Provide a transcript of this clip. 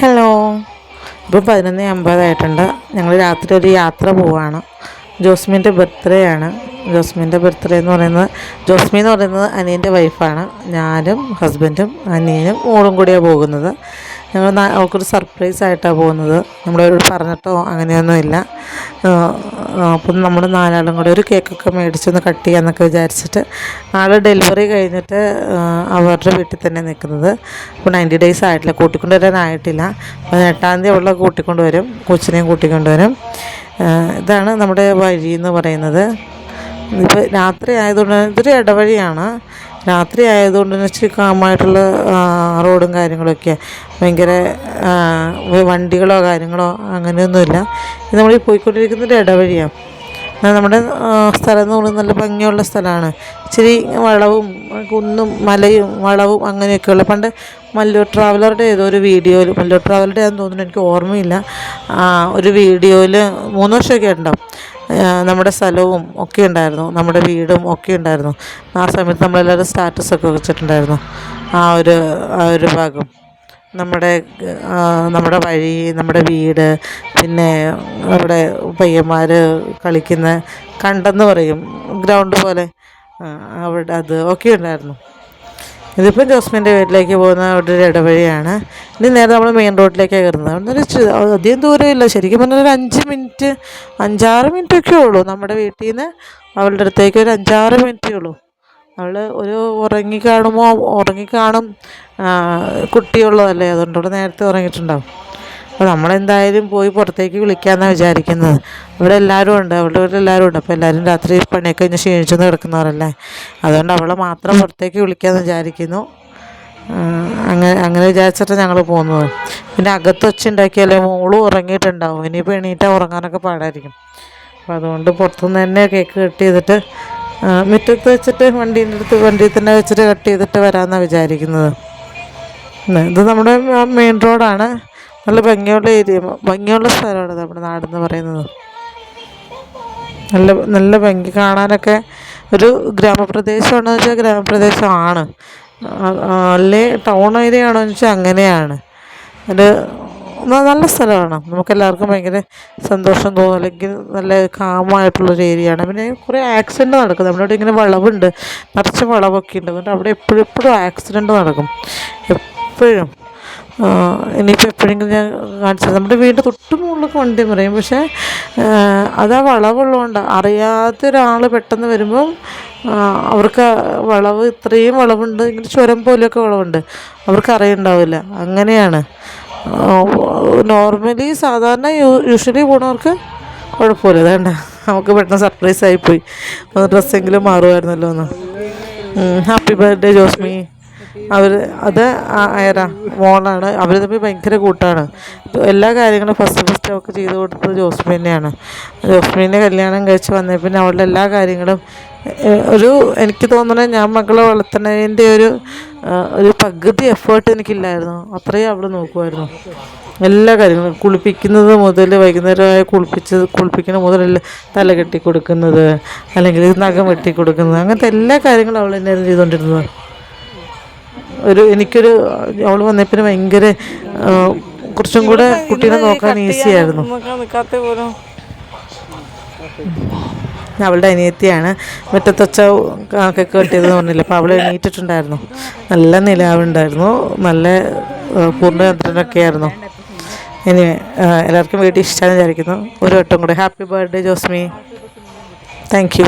Hello. ഇപ്പോൾ 11:50 ഞങ്ങൾ രാത്രി ഒരു യാത്ര പോവുകയാണ്. ജോസ്മിൻ്റെ ബർത്ത്ഡേ ആണ്. ജോസ്മിൻ്റെ ബർത്ത്ഡേ എന്ന് പറയുന്നത് എന്ന് പറയുന്നത് അനിയൻ്റെ വൈഫാണ്. ഞാനും ഹസ്ബൻഡും അനിയനും മോളും കൂടിയാണ് പോകുന്നത്. ഞങ്ങൾ അവൾക്കൊരു സർപ്രൈസായിട്ടാണ് പോകുന്നത്. നമ്മളോട് പറഞ്ഞിട്ടോ അങ്ങനെയൊന്നുമില്ല. അപ്പം നമ്മൾ നാലാളും കൂടി ഒരു കേക്കൊക്കെ മേടിച്ചൊന്ന് കട്ട് ചെയ്യാമെന്നൊക്കെ വിചാരിച്ചിട്ട് ആൾ ഡെലിവറി കഴിഞ്ഞിട്ട് അവരുടെ വീട്ടിൽ തന്നെ നിൽക്കുന്നത്. അപ്പോൾ 90 ഡേയ്സ് ആയിട്ടില്ല, കൂട്ടിക്കൊണ്ടുവരാനായിട്ടില്ല. 18 അവളെ കൂട്ടിക്കൊണ്ടുവരും, കൊച്ചിനെയും കൂട്ടിക്കൊണ്ടുവരും. ഇതാണ് നമ്മുടെ വഴി എന്ന് പറയുന്നത്. ഇപ്പോൾ രാത്രി ആയതുകൊണ്ട് ഇതൊരു ഇടവഴിയാണ്. രാത്രി ആയതുകൊണ്ട് ഇച്ചിരി കാമായിട്ടുള്ള റോഡും കാര്യങ്ങളൊക്കെ, ഭയങ്കര വണ്ടികളോ കാര്യങ്ങളോ അങ്ങനെയൊന്നുമില്ല. ഇത് നമ്മൾ പോയിക്കൊണ്ടിരിക്കുന്നൊരു ഇടവഴിയാണ്. നമ്മുടെ സ്ഥലം എന്ന് പറയുന്നത് നല്ല ഭംഗിയുള്ള സ്ഥലമാണ്. ഇച്ചിരി വളവും കുന്നും മലയും വളവും അങ്ങനെയൊക്കെയുള്ള. പണ്ട് മല്ലൂർ ട്രാവലറുടെ ഏതോ ഒരു വീഡിയോയിൽ, മല്ലൂർ ട്രാവലറുടെ ആണെന്ന് തോന്നുന്നു, എനിക്ക് ഓർമ്മയില്ല, ഒരു വീഡിയോയിൽ 3 വർഷമൊക്കെ ഉണ്ടാവും, നമ്മുടെ സ്ഥലവും ഒക്കെ ഉണ്ടായിരുന്നു, നമ്മുടെ വീടും ഒക്കെ ഉണ്ടായിരുന്നു. ആ സമയത്ത് നമ്മളെല്ലാവരും സ്റ്റാറ്റസൊക്കെ വെച്ചിട്ടുണ്ടായിരുന്നു. ആ ഒരു ഭാഗം നമ്മുടെ വഴി, നമ്മുടെ വീട്, പിന്നെ അവിടെ പയ്യന്മാർ കളിക്കുന്ന കണ്ടെന്ന് പറയും, ഗ്രൗണ്ട് പോലെ, അവിടെ അത് ഒക്കെ ഉണ്ടായിരുന്നു. ഇതിപ്പം ജോസ്മിൻ്റെ വീട്ടിലേക്ക് പോകുന്ന അവിടെ ഒരു ഇടവഴിയാണ്. ഇനി നേരെ നമ്മൾ മെയിൻ റോഡിലേക്കാണ് കയറുന്നത്. അവിടെ അധികം ദൂരമില്ല, ശരിക്കും പറഞ്ഞാൽ ഒരു 5-6 മിനിറ്റൊക്കെ ഉള്ളൂ. നമ്മുടെ വീട്ടിൽ നിന്ന് അവളുടെ അടുത്തേക്ക് ഒരു 5-6 മിനിറ്റേ ഉള്ളൂ. അവൾ ഒരു ഉറങ്ങിക്കാണും, കുട്ടിയുള്ളതല്ലേ, അതുകൊണ്ട് അവിടെ നേരത്തെ ഉറങ്ങിയിട്ടുണ്ടാവും. അപ്പോൾ നമ്മളെന്തായാലും പോയി പുറത്തേക്ക് വിളിക്കാമെന്നാണ് വിചാരിക്കുന്നത്. ഇവിടെ എല്ലാവരും ഉണ്ട്, അവളുടെ വീട്ടിൽ എല്ലാവരും ഉണ്ട്. അപ്പോൾ എല്ലാവരും രാത്രി പണിയൊക്കെ കഴിഞ്ഞ് ക്ഷീണിച്ചെന്ന് കിടക്കുന്നവരല്ലേ, അതുകൊണ്ട് അവളെ മാത്രം പുറത്തേക്ക് വിളിക്കാമെന്ന് വിചാരിക്കുന്നു. അങ്ങനെ വിചാരിച്ചിട്ട് ഞങ്ങൾ പോകുന്നത്. പിന്നെ അകത്ത് വെച്ചുണ്ടാക്കിയാലേ മോളും ഉറങ്ങിയിട്ടുണ്ടാവും, ഇനിയിപ്പോൾ എണീറ്റാൽ ഉറങ്ങാനൊക്കെ പാടായിരിക്കും. അപ്പോൾ അതുകൊണ്ട് പുറത്തുനിന്ന് തന്നെ കേക്ക് കട്ട് ചെയ്തിട്ട് മുറ്റത്ത് വെച്ചിട്ട് വണ്ടിയിൽ തന്നെ വെച്ചിട്ട് കട്ട് ചെയ്തിട്ട് വരാമെന്നാണ് വിചാരിക്കുന്നത്. ഇത് നമ്മുടെ മെയിൻ റോഡാണ്. നല്ല ഭംഗിയുള്ള സ്ഥലമാണ് നമ്മുടെ നാടെന്ന് പറയുന്നത്. നല്ല ഭംഗി കാണാനൊക്കെ. ഒരു ഗ്രാമപ്രദേശമാണെന്ന് വെച്ചാൽ ഗ്രാമപ്രദേശമാണ്, അല്ലേ ടൗൺ ഏരിയ ആണോ എന്ന് വെച്ചാൽ അങ്ങനെയാണ്. നല്ല സ്ഥലമാണ്. നമുക്കെല്ലാവർക്കും ഭയങ്കര സന്തോഷം തോന്നും, അല്ലെങ്കിൽ നല്ല കാമായിട്ടുള്ളൊരു ഏരിയയാണ്. പിന്നെ കുറേ ആക്സിഡൻറ്റ് നടക്കും. നമ്മുടെ ഇവിടെ ഇങ്ങനെ വളവുണ്ട്, നിറച്ച് വളവൊക്കെ ഉണ്ട്. അതുകൊണ്ട് അവിടെ എപ്പോഴും ആക്സിഡൻറ്റ് നടക്കും, എപ്പോഴും. ഇനിയിപ്പോൾ എപ്പോഴെങ്കിലും ഞാൻ കാണിച്ചത്, നമ്മുടെ വീടിൻ്റെ തൊട്ട് മുകളിലൊക്കെ വണ്ടി പറയും. പക്ഷേ അതാ വളവുള്ളതുകൊണ്ട് അറിയാത്തൊരാൾ പെട്ടെന്ന് വരുമ്പം അവർക്ക് വളവ്, ഇത്രയും വളവുണ്ട്, ഇങ്ങനെ ചുരം പോലെയൊക്കെ വളവുണ്ട്, അവർക്ക് അറിയുണ്ടാവില്ല. അങ്ങനെയാണ്. നോർമലി സാധാരണ യൂഷ്വലി പോണവർക്ക് കുഴപ്പമില്ല. അതുകൊണ്ട് നമുക്ക് പെട്ടെന്ന് സർപ്രൈസ് ആയിപ്പോയി. ഡ്രസ്സെങ്കിലും മാറുമായിരുന്നല്ലോ എന്ന്. Happy birthday Josmi. അത് അയറ മോളാണ്. അവർ തമ്മിൽ ഭയങ്കര കൂട്ടാണ്. എല്ലാ കാര്യങ്ങളും ഫസ്റ്റ് അവൾക്ക് ചെയ്ത് കൊടുത്തത് ജോസ്മി തന്നെയാണ്. ജോസ്മീനെ കല്യാണം കഴിച്ച് വന്നേ പിന്നെ അവളുടെ എല്ലാ കാര്യങ്ങളും എനിക്ക് തോന്നുന്നത് ഞാൻ മക്കളെ വളർത്തുന്നതിൻ്റെ ഒരു പകുതി എഫേർട്ട് എനിക്കില്ലായിരുന്നു, അത്രയും അവൾ നോക്കുമായിരുന്നു. എല്ലാ കാര്യങ്ങളും, കുളിപ്പിക്കുന്നത് മുതൽ വൈകുന്നേരമായി കുളിപ്പിക്കുന്നത് മുതൽ തല കെട്ടി കൊടുക്കുന്നത്, അല്ലെങ്കിൽ നഖം വെട്ടി കൊടുക്കുന്നത്, അങ്ങനത്തെ എല്ലാ കാര്യങ്ങളും അവൾ തന്നെയായിരുന്നു ചെയ്തുകൊണ്ടിരുന്നത്. എനിക്കൊരു അവൾ വന്നപ്പോൾ ഭയങ്കര കുറച്ചും കൂടെ കുട്ടീനെ നോക്കാൻ ഈസിയായിരുന്നു. അവളുടെ അനിയത്തിയാണ്. മുറ്റത്തൊച്ച കേക്ക് കെട്ടിയതെന്ന് പറഞ്ഞില്ല, അപ്പോൾ അവൾ എണീറ്റിട്ടുണ്ടായിരുന്നു. നല്ല നിലാവുണ്ടായിരുന്നു, നല്ല പൂർണ്ണചന്ദ്രനൊക്കെ ആയിരുന്നു. ഇനി എല്ലാവർക്കും വീട്ടിൽ ഇഷ്ടമാണെന്ന് വിചാരിക്കുന്നു. ഒരു വട്ടം കൂടെ happy birthday Josmi. Thank you.